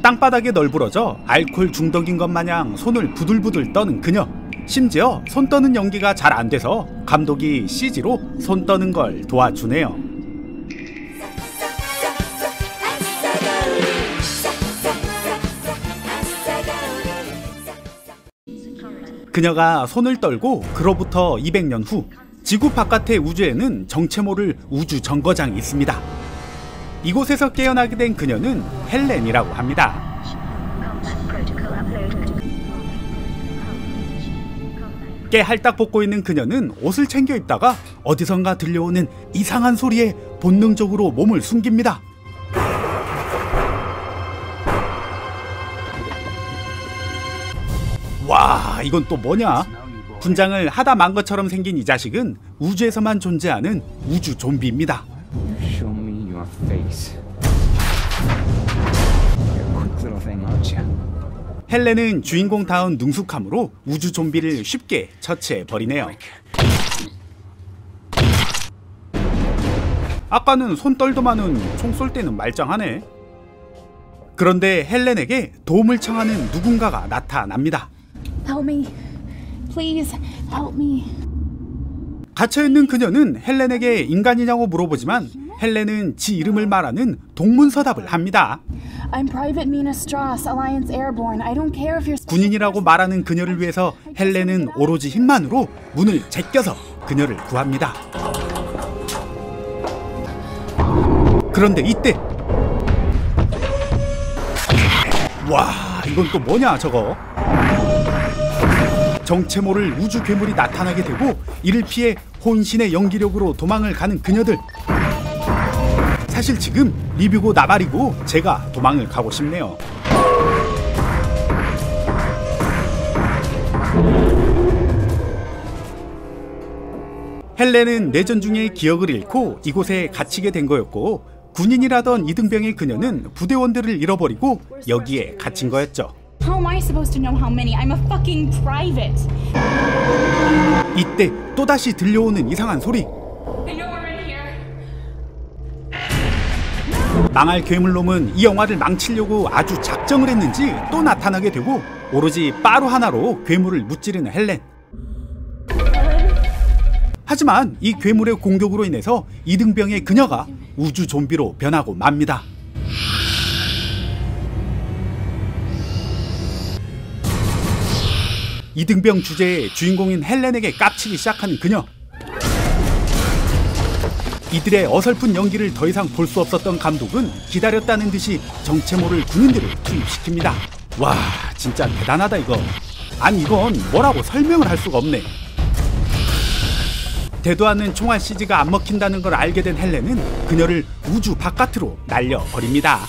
땅바닥에 널브러져 알코올 중독인 것 마냥 손을 부들부들 떠는 그녀. 심지어 손 떠는 연기가 잘 안 돼서 감독이 CG로 손 떠는 걸 도와주네요. 그녀가 손을 떨고 그로부터 200년 후 지구 바깥의 우주에는 정체 모를 우주 정거장이 있습니다. 이곳에서 깨어나게 된 그녀는 헬렌이라고 합니다. 깨 할딱 벗고 있는 그녀는 옷을 챙겨 입다가 어디선가 들려오는 이상한 소리에 본능적으로 몸을 숨깁니다. 와, 이건 또 뭐냐? 분장을 하다 만 것처럼 생긴 이 자식은 우주에서만 존재하는 우주 좀비입니다. 헬렌은 주인공다운 능숙함으로 우주 좀비를 쉽게 처치해버리네요. 아까는 손 떨더만은 총 쏠 때는 말짱하네. 그런데 헬렌에게 도움을 청하는 누군가가 나타납니다. Help me. Please help me. 갇혀있는 그녀는 헬렌에게 인간이냐고 물어보지만 헬렌은 지 이름을 말하는 동문서답을 합니다. I'm Private Mina Strauss, Alliance Airborne. I don't care if you're 군인이라고 말하는 그녀를 위해서 헬렌은 오로지 힘만으로 문을 제껴서 그녀를 구합니다. 그런데 이때 와, 이건 또 뭐냐 저거. 정체 모를 우주 괴물이 나타나게 되고 이를 피해 혼신의 연기력으로 도망을 가는 그녀들. 사실 지금 리뷰고 나발이고 제가 도망을 가고 싶네요. 헬렌은 내전 중에 기억을 잃고 이곳에 갇히게 된 거였고, 군인이라던 이등병의 그녀는 부대원들을 잃어버리고 여기에 갇힌 거였죠. How am I supposed to know how many? I'm a fucking private. 이때 또다시 들려오는 이상한 소리. I know we're in here. 망할 괴물놈은 이 영화를 망치려고 아주 작정을 했는지 또 나타나게 되고 오로지 빠루 하나로 괴물을 무찌르는 헬렌. 하지만 이 괴물의 공격으로 인해서 이등병의 그녀가 우주 좀비로 변하고 맙니다. 이등병 주제의 주인공인 헬렌에게 깝치기 시작하는 그녀. 이들의 어설픈 연기를 더 이상 볼 수 없었던 감독은 기다렸다는 듯이 정체 모를 군인들을 투입시킵니다. 와, 진짜 대단하다 이거. 아니 이건 뭐라고 설명을 할 수가 없네. 대도 않는 총알 CG가 안 먹힌다는 걸 알게 된 헬렌은 그녀를 우주 바깥으로 날려버립니다.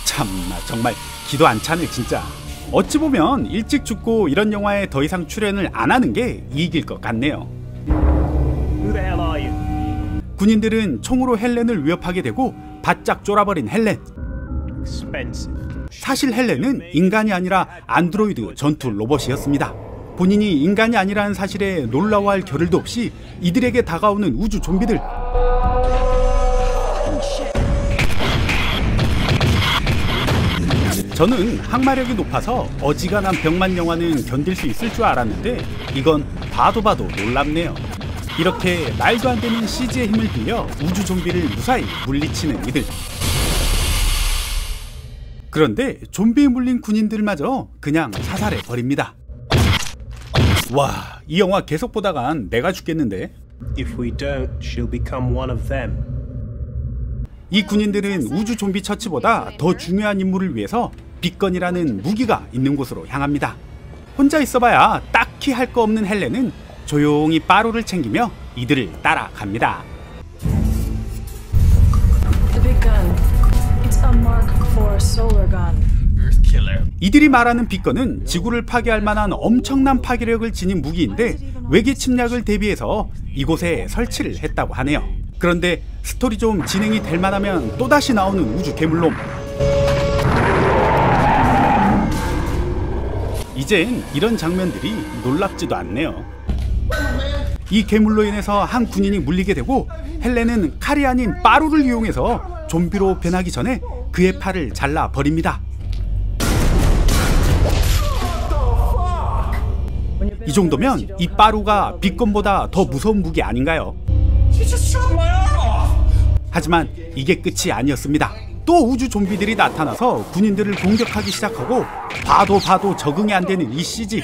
참나 정말 기도 안 차네 진짜. 어찌 보면 일찍 죽고 이런 영화에 더 이상 출연을 안 하는 게 이익일 것 같네요. 군인들은 총으로 헬렌을 위협하게 되고 바짝 쫄아버린 헬렌. 사실 헬렌은 인간이 아니라 안드로이드 전투 로봇이었습니다. 본인이 인간이 아니라는 사실에 놀라워할 겨를도 없이 이들에게 다가오는 우주 좀비들. 저는 항마력이 높아서 어지간한 병만 영화는 견딜 수 있을 줄 알았는데 이건 봐도 놀랍네요. 이렇게 말도 안 되는 CG의 힘을 빌려 우주 좀비를 무사히 물리치는 이들. 그런데 좀비에 물린 군인들마저 그냥 사살해버립니다. 와, 이 영화 계속 보다간 내가 죽겠는데. If we don't, she'll become one of them. 이 군인들은 우주 좀비 처치보다 더 중요한 임무를 위해서 빅건이라는 무기가 있는 곳으로 향합니다. 혼자 있어봐야 딱히 할 거 없는 헬렌은 조용히 빠루를 챙기며 이들을 따라갑니다. The big gun. It's a Mark IV solar gun. 이들이 말하는 빅건은 지구를 파괴할 만한 엄청난 파괴력을 지닌 무기인데 외계 침략을 대비해서 이곳에 설치를 했다고 하네요. 그런데 스토리 좀 진행이 될 만하면 또다시 나오는 우주 괴물놈. 이젠 이런 장면들이 놀랍지도 않네요. 이 괴물로 인해서 한 군인이 물리게 되고 헬렌은 칼이 아닌 빠루를 이용해서 좀비로 변하기 전에 그의 팔을 잘라버립니다. 이 정도면 이 빠루가 빅건보다 더 무서운 무기 아닌가요? 하지만 이게 끝이 아니었습니다. 또 우주 좀비들이 나타나서 군인들을 공격하기 시작하고 봐도 적응이 안 되는 이 CG.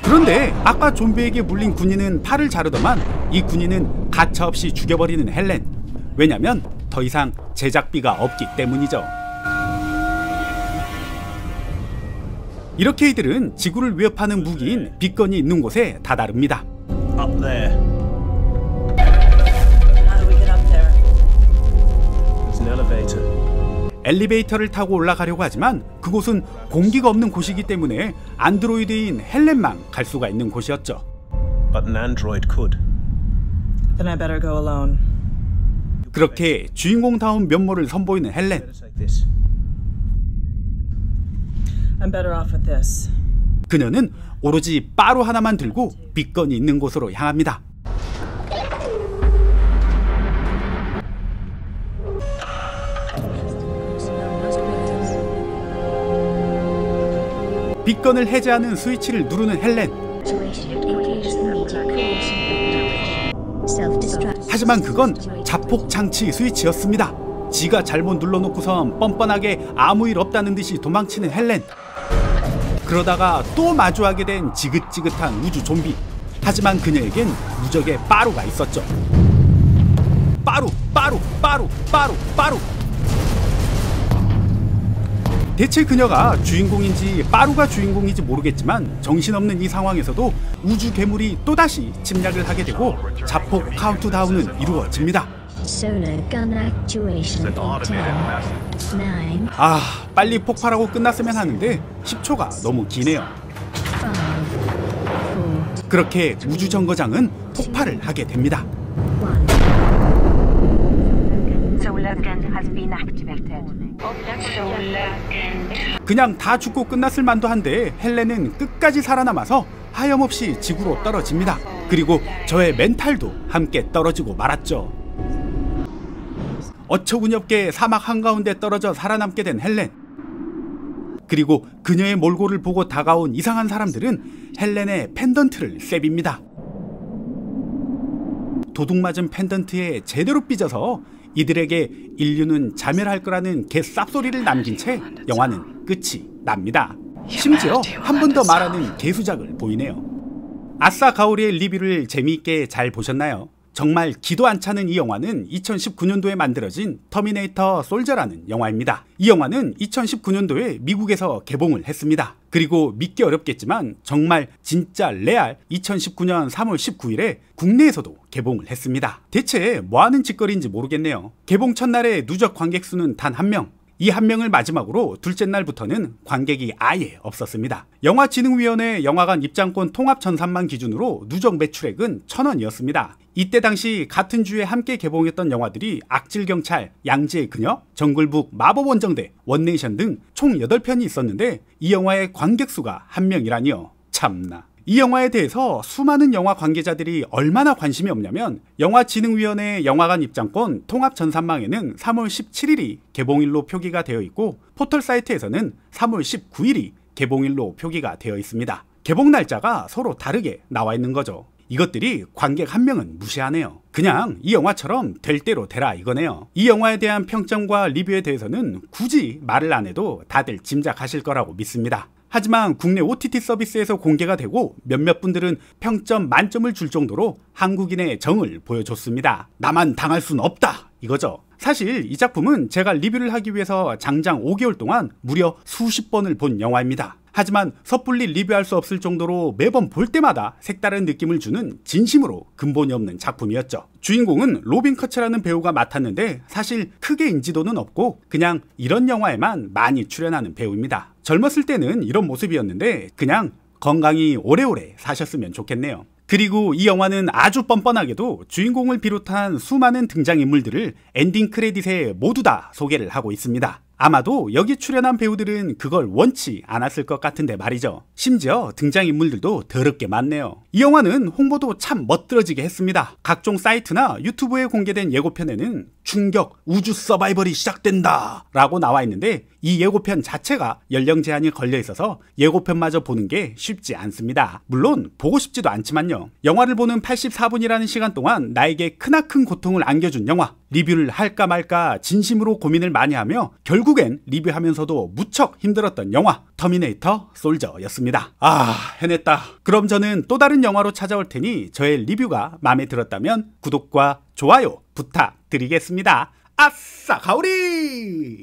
그런데 아까 좀비에게 물린 군인은 팔을 자르더만 이 군인은 가차없이 죽여버리는 헬렌. 왜냐면 더 이상 제작비가 없기 때문이죠. 이렇게 이들은 지구를 위협하는 무기인 빅건이 있는 곳에 다다릅니다. Up there. How do we get up there? There's an elevator. 엘리베이터를 타고 올라가려고 하지만 그곳은 공기가 없는 곳이기 때문에 안드로이드인 헬렌만 갈 수가 있는 곳이었죠. But an android could. Then I better go alone. 그렇게 주인공다운 면모를 선보이는 헬렌. Better take this. I'm better off with this. 그녀는 오로지 빠루 하나만 들고 빅건이 있는 곳으로 향합니다. 빅건을 해제하는 스위치를 누르는 헬렌. 하지만 그건 자폭 장치 스위치였습니다. 지가 잘못 눌러놓고선 뻔뻔하게 아무 일 없다는 듯이 도망치는 헬렌. 그러다가 또 마주하게 된 지긋지긋한 우주 좀비. 하지만 그녀에겐 무적의 빠루가 있었죠. 빠루. 대체 그녀가 주인공인지 빠루가 주인공인지 모르겠지만 정신없는 이 상황에서도 우주 괴물이 또다시 침략을 하게 되고 자폭 카운트다운은 이루어집니다. 아, 빨리 폭발하고 끝났으면 하는데 10초가 너무 기네요. 그렇게 우주 정거장은 폭발을 하게 됩니다. 그냥 다 죽고 끝났을 만도 한데 헬렌은 끝까지 살아남아서 하염없이 지구로 떨어집니다. 그리고 저의 멘탈도 함께 떨어지고 말았죠. 어처구니없게 사막 한가운데 떨어져 살아남게 된 헬렌. 그리고 그녀의 몰골을 보고 다가온 이상한 사람들은 헬렌의 펜던트를 셉입니다. 도둑맞은 펜던트에 제대로 삐져서 이들에게 인류는 자멸할 거라는 개쌉소리를 남긴 채 영화는 끝이 납니다. 심지어 한 번 더 말하는 개수작을 보이네요. 아싸 가오리의 리뷰를 재미있게 잘 보셨나요? 정말 기도 안 차는 이 영화는 2019년도에 만들어진 터미네이터 솔저라는 영화입니다. 이 영화는 2019년도에 미국에서 개봉을 했습니다. 그리고 믿기 어렵겠지만 정말 진짜 레알 2019년 3월 19일에 국내에서도 개봉을 했습니다. 대체 뭐하는 짓거리인지 모르겠네요. 개봉 첫날에 누적 관객 수는 단 1명. 이 1명을 마지막으로 둘째 날부터는 관객이 아예 없었습니다. 영화진흥위원회 영화관 입장권 통합 전산망 기준으로 누적 매출액은 1,000원이었습니다. 이때 당시 같은 주에 함께 개봉했던 영화들이 악질경찰, 양지의 그녀, 정글북, 마법원정대, 원네이션 등 총 8편이 있었는데 이 영화의 관객수가 1명이라니요. 참나. 이 영화에 대해서 수많은 영화 관계자들이 얼마나 관심이 없냐면 영화진흥위원회 영화관 입장권 통합 전산망에는 3월 17일이 개봉일로 표기가 되어 있고 포털 사이트에서는 3월 19일이 개봉일로 표기가 되어 있습니다. 개봉 날짜가 서로 다르게 나와 있는 거죠. 이것들이 관객 1명은 무시하네요. 그냥 이 영화처럼 될 대로 되라 이거네요. 이 영화에 대한 평점과 리뷰에 대해서는 굳이 말을 안 해도 다들 짐작하실 거라고 믿습니다. 하지만 국내 OTT 서비스에서 공개가 되고 몇몇 분들은 평점 만점을 줄 정도로 한국인의 정을 보여줬습니다. 나만 당할 순 없다 이거죠. 사실 이 작품은 제가 리뷰를 하기 위해서 장장 5개월 동안 무려 수십 번을 본 영화입니다. 하지만 섣불리 리뷰할 수 없을 정도로 매번 볼 때마다 색다른 느낌을 주는 진심으로 근본이 없는 작품이었죠. 주인공은 로빈 커츠라는 배우가 맡았는데 사실 크게 인지도는 없고 그냥 이런 영화에만 많이 출연하는 배우입니다. 젊었을 때는 이런 모습이었는데 그냥 건강히 오래오래 사셨으면 좋겠네요. 그리고 이 영화는 아주 뻔뻔하게도 주인공을 비롯한 수많은 등장인물들을 엔딩 크레딧에 모두 다 소개를 하고 있습니다. 아마도 여기 출연한 배우들은 그걸 원치 않았을 것 같은데 말이죠. 심지어 등장인물들도 더럽게 많네요. 이 영화는 홍보도 참 멋들어지게 했습니다. 각종 사이트나 유튜브에 공개된 예고편에는 충격, 우주 서바이벌이 시작된다 라고 나와 있는데 이 예고편 자체가 연령 제한이 걸려 있어서 예고편마저 보는 게 쉽지 않습니다. 물론 보고 싶지도 않지만요. 영화를 보는 84분이라는 시간 동안 나에게 크나큰 고통을 안겨준 영화, 리뷰를 할까 말까 진심으로 고민을 많이 하며 결국엔 리뷰하면서도 무척 힘들었던 영화 터미네이터 솔저였습니다. 아, 해냈다. 그럼 저는 또 다른 영화로 찾아올 테니 저의 리뷰가 마음에 들었다면 구독과 좋아요 부탁드리겠습니다. 아싸 가오리!